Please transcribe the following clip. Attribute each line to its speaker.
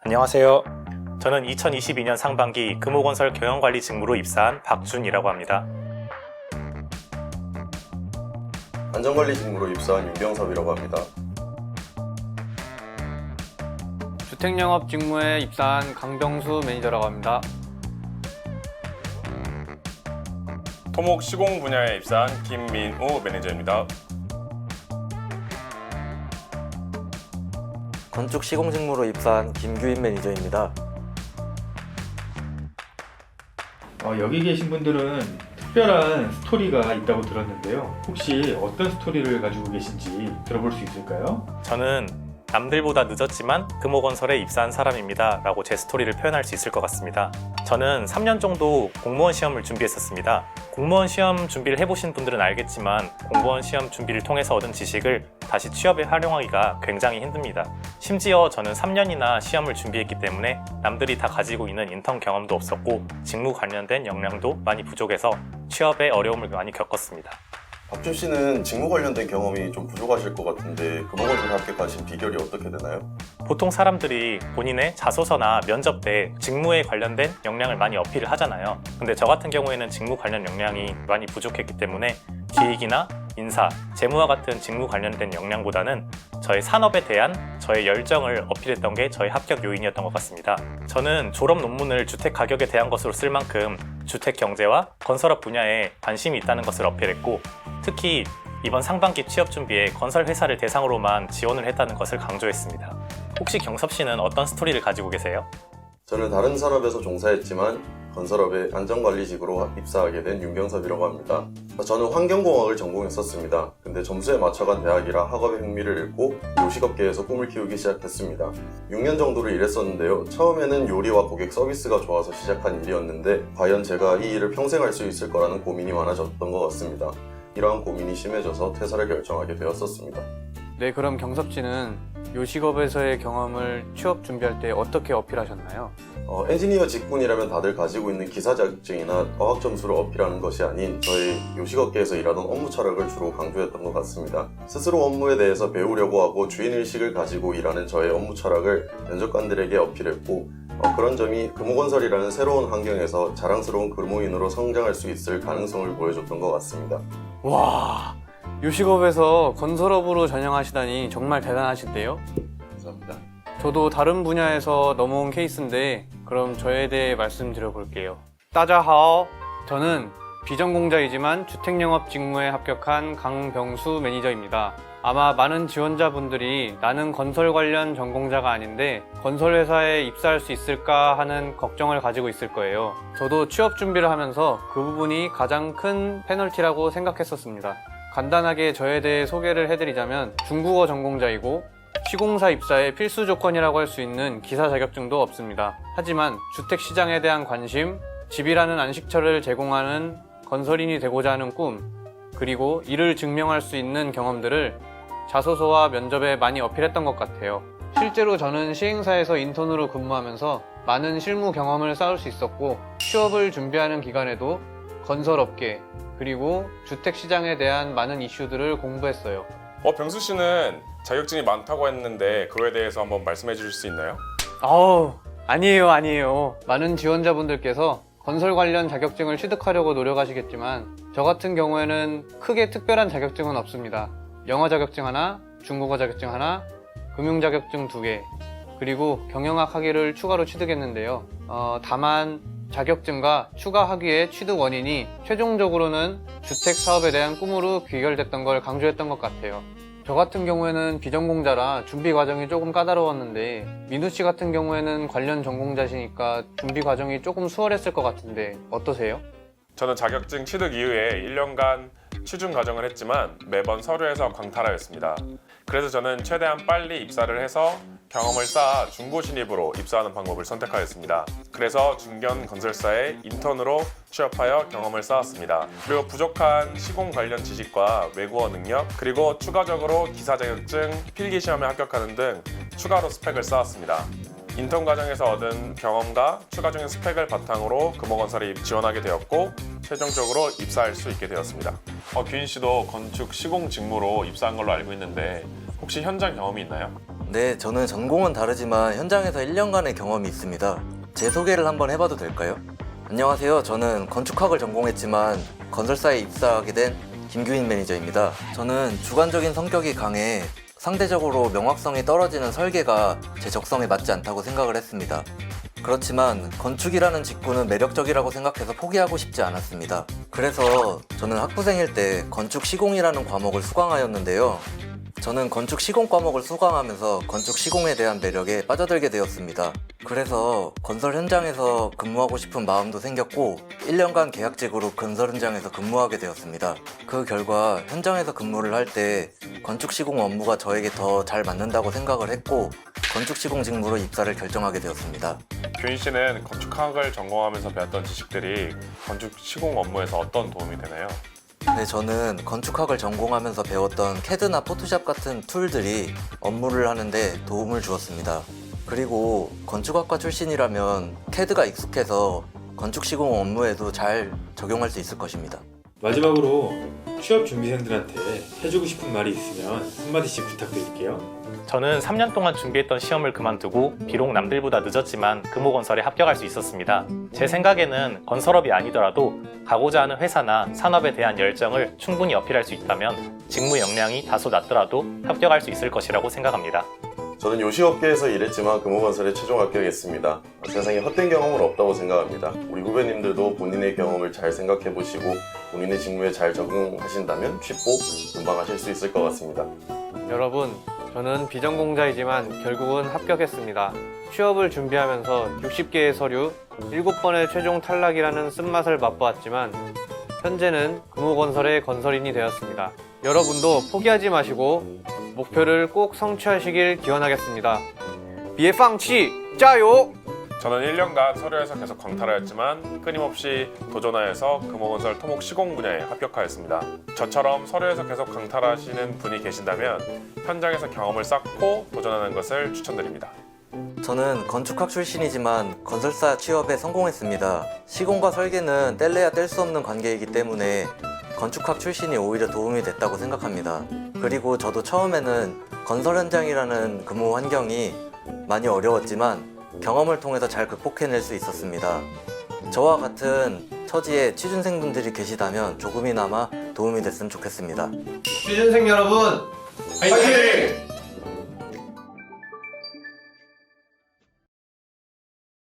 Speaker 1: 안녕하세요. 저는 2022년 상반기 금호건설 경영관리 직무로 입사한 박준이라고 합니다.
Speaker 2: 안전관리 직무로 입사한 윤병섭이라고 합니다.
Speaker 3: 주택영업 직무에 입사한 강병수 매니저라고 합니다.
Speaker 4: 토목 시공 분야에 입사한 김민우 매니저입니다.
Speaker 5: 건축 시공 직무로 입사한 김규인 매니저입니다.
Speaker 6: 여기 계신 분들은 특별한 스토리가 있다고 들었는데요. 혹시 어떤 스토리를 가지고 계신지 들어볼 수 있을까요?
Speaker 1: 저는 남들보다 늦었지만 금호건설에 입사한 사람입니다 라고 제 스토리를 표현할 수 있을 것 같습니다. 저는 3년 정도 공무원 시험을 준비했었습니다. 공무원 시험 준비를 해보신 분들은 알겠지만 공무원 시험 준비를 통해서 얻은 지식을 다시 취업에 활용하기가 굉장히 힘듭니다. 심지어 저는 3년이나 시험을 준비했기 때문에 남들이 다 가지고 있는 인턴 경험도 없었고 직무 관련된 역량도 많이 부족해서 취업에 어려움을 많이 겪었습니다.
Speaker 2: 박준 씨는 직무 관련된 경험이 좀 부족하실 것 같은데 금호건설 합격하신 비결이 어떻게 되나요?
Speaker 1: 보통 사람들이 본인의 자소서나 면접 때 직무에 관련된 역량을 많이 어필을 하잖아요. 근데 저 같은 경우에는 직무 관련 역량이 많이 부족했기 때문에 기획이나 인사, 재무와 같은 직무 관련된 역량보다는 저의 산업에 대한 저의 열정을 어필했던 게 저의 합격 요인이었던 것 같습니다. 저는 졸업 논문을 주택 가격에 대한 것으로 쓸 만큼 주택 경제와 건설업 분야에 관심이 있다는 것을 어필했고, 특히 이번 상반기 취업 준비에 건설 회사를 대상으로만 지원을 했다는 것을 강조했습니다. 혹시 경섭 씨는 어떤 스토리를 가지고 계세요?
Speaker 2: 저는 다른 산업에서 종사했지만 건설업의 안전관리직으로 입사하게 된 윤병섭이라고 합니다. 저는 환경공학을 전공했었습니다. 근데 점수에 맞춰간 대학이라 학업에 흥미를 잃고 요식업계에서 꿈을 키우기 시작했습니다. 6년 정도를 일했었는데요. 처음에는 요리와 고객 서비스가 좋아서 시작한 일이었는데 과연 제가 이 일을 평생 할 수 있을 거라는 고민이 많아졌던 것 같습니다. 이러한 고민이 심해져서 퇴사를 결정하게 되었었습니다.
Speaker 3: 네, 그럼 경섭 씨는 요식업에서의 경험을 취업 준비할 때 어떻게 어필하셨나요?
Speaker 2: 엔지니어 직군이라면 다들 가지고 있는 기사 자격증이나 어학 점수를 어필하는 것이 아닌 저희 요식업계에서 일하던 업무 철학을 주로 강조했던 것 같습니다. 스스로 업무에 대해서 배우려고 하고 주인의식을 가지고 일하는 저의 업무 철학을 면접관들에게 어필했고, 그런 점이 금호건설이라는 새로운 환경에서 자랑스러운 근무인으로 성장할 수 있을 가능성을 보여줬던 것 같습니다.
Speaker 3: 와, 요식업에서 건설업으로 전향하시다니 정말 대단하신데요?
Speaker 2: 감사합니다.
Speaker 3: 저도 다른 분야에서 넘어온 케이스인데 그럼 저에 대해 말씀드려 볼게요. 따자하오, 저는 비전공자이지만 주택영업 직무에 합격한 강병수 매니저입니다. 아마 많은 지원자분들이 나는 건설 관련 전공자가 아닌데 건설회사에 입사할 수 있을까 하는 걱정을 가지고 있을 거예요. 저도 취업 준비를 하면서 그 부분이 가장 큰 페널티라고 생각했었습니다. 간단하게 저에 대해 소개를 해드리자면 중국어 전공자이고 시공사 입사의 필수 조건이라고 할 수 있는 기사 자격증도 없습니다. 하지만 주택시장에 대한 관심, 집이라는 안식처를 제공하는 건설인이 되고자 하는 꿈, 그리고 이를 증명할 수 있는 경험들을 자소서와 면접에 많이 어필했던 것 같아요. 실제로 저는 시행사에서 인턴으로 근무하면서 많은 실무 경험을 쌓을 수 있었고, 취업을 준비하는 기간에도 건설업계, 그리고 주택시장에 대한 많은 이슈들을 공부했어요.
Speaker 4: 병수 씨는 자격증이 많다고 했는데 그거에 대해서 한번 말씀해 주실 수 있나요?
Speaker 3: 아니에요. 많은 지원자분들께서 건설 관련 자격증을 취득하려고 노력하시겠지만 저 같은 경우에는 크게 특별한 자격증은 없습니다. 영어 자격증 하나, 중국어 자격증 하나, 금융 자격증 2개, 그리고 경영학 학위를 추가로 취득했는데요. 다만 자격증과 추가 학위의 취득 원인이 최종적으로는 주택 사업에 대한 꿈으로 귀결됐던 걸 강조했던 것 같아요. 저 같은 경우에는 비전공자라 준비 과정이 조금 까다로웠는데 민우 씨 같은 경우에는 관련 전공자시니까 준비 과정이 조금 수월했을 것 같은데 어떠세요?
Speaker 4: 저는 자격증 취득 이후에 1년간 취준 과정을 했지만 매번 서류에서 광탈하였습니다. 그래서 저는 최대한 빨리 입사를 해서 경험을 쌓아 중고 신입으로 입사하는 방법을 선택하였습니다. 그래서 중견 건설사에 인턴으로 취업하여 경험을 쌓았습니다. 그리고 부족한 시공 관련 지식과 외국어 능력, 그리고 추가적으로 기사 자격증, 필기 시험에 합격하는 등 추가로 스펙을 쌓았습니다. 인턴 과정에서 얻은 경험과 추가적인 스펙을 바탕으로 금호건설에 지원하게 되었고 최종적으로 입사할 수 있게 되었습니다. 규인 씨도 건축 시공 직무로 입사한 걸로 알고 있는데 혹시 현장 경험이 있나요?
Speaker 5: 네, 저는 전공은 다르지만 현장에서 1년간의 경험이 있습니다. 제 소개를 한번 해봐도 될까요? 안녕하세요. 저는 건축학을 전공했지만 건설사에 입사하게 된 김규인 매니저입니다. 저는 주관적인 성격이 강해 상대적으로 명확성이 떨어지는 설계가 제 적성에 맞지 않다고 생각을 했습니다. 그렇지만 건축이라는 직군은 매력적이라고 생각해서 포기하고 싶지 않았습니다. 그래서 저는 학부생일 때 건축 시공이라는 과목을 수강하였는데요. 저는 건축 시공 과목을 수강하면서 건축 시공에 대한 매력에 빠져들게 되었습니다. 그래서 건설 현장에서 근무하고 싶은 마음도 생겼고 1년간 계약직으로 건설 현장에서 근무하게 되었습니다. 그 결과 현장에서 근무를 할 때 건축 시공 업무가 저에게 더 잘 맞는다고 생각을 했고 건축 시공 직무로 입사를 결정하게 되었습니다.
Speaker 4: 규인 씨는 건축학을 전공하면서 배웠던 지식들이 건축 시공 업무에서 어떤 도움이 되나요?
Speaker 5: 네, 저는 건축학을 전공하면서 배웠던 캐드나 포토샵 같은 툴들이 업무를 하는데 도움을 주었습니다. 그리고 건축학과 출신이라면 캐드가 익숙해서 건축 시공 업무에도 잘 적용할 수 있을 것입니다.
Speaker 6: 마지막으로 취업 준비생들한테 해주고 싶은 말이 있으면 한마디씩 부탁드릴게요.
Speaker 1: 저는 3년 동안 준비했던 시험을 그만두고 비록 남들보다 늦었지만 금호건설에 합격할 수 있었습니다. 제 생각에는 건설업이 아니더라도 가고자 하는 회사나 산업에 대한 열정을 충분히 어필할 수 있다면 직무 역량이 다소 낮더라도 합격할 수 있을 것이라고 생각합니다.
Speaker 2: 저는 요식업계에서 일했지만 금호건설에 최종 합격했습니다. 세상에 헛된 경험은 없다고 생각합니다. 우리 후배님들도 본인의 경험을 잘 생각해 보시고 본인의 직무에 잘 적응하신다면 쉽고 금방 하실 수 있을 것 같습니다.
Speaker 3: 여러분, 저는 비전공자이지만 결국은 합격했습니다. 취업을 준비하면서 60개의 서류, 7번의 최종 탈락이라는 쓴맛을 맛보았지만 현재는 금호건설의 건설인이 되었습니다. 여러분도 포기하지 마시고 목표를 꼭 성취하시길 기원하겠습니다. 비에팡치 짜요!
Speaker 4: 저는 1년간 서류에서 계속 광탈하였지만 끊임없이 도전하여서 금호건설 토목 시공 분야에 합격하였습니다. 저처럼 서류에서 계속 강탈하시는 분이 계신다면 현장에서 경험을 쌓고 도전하는 것을 추천드립니다.
Speaker 5: 저는 건축학 출신이지만 건설사 취업에 성공했습니다. 시공과 설계는 뗄래야 뗄 수 없는 관계이기 때문에 건축학 출신이 오히려 도움이 됐다고 생각합니다. 그리고 저도 처음에는 건설 현장이라는 근무 환경이 많이 어려웠지만 경험을 통해서 잘 극복해낼 수 있었습니다. 저와 같은 처지에 취준생분들이 계시다면 조금이나마 도움이 됐으면 좋겠습니다.
Speaker 3: 취준생 여러분, 화이팅!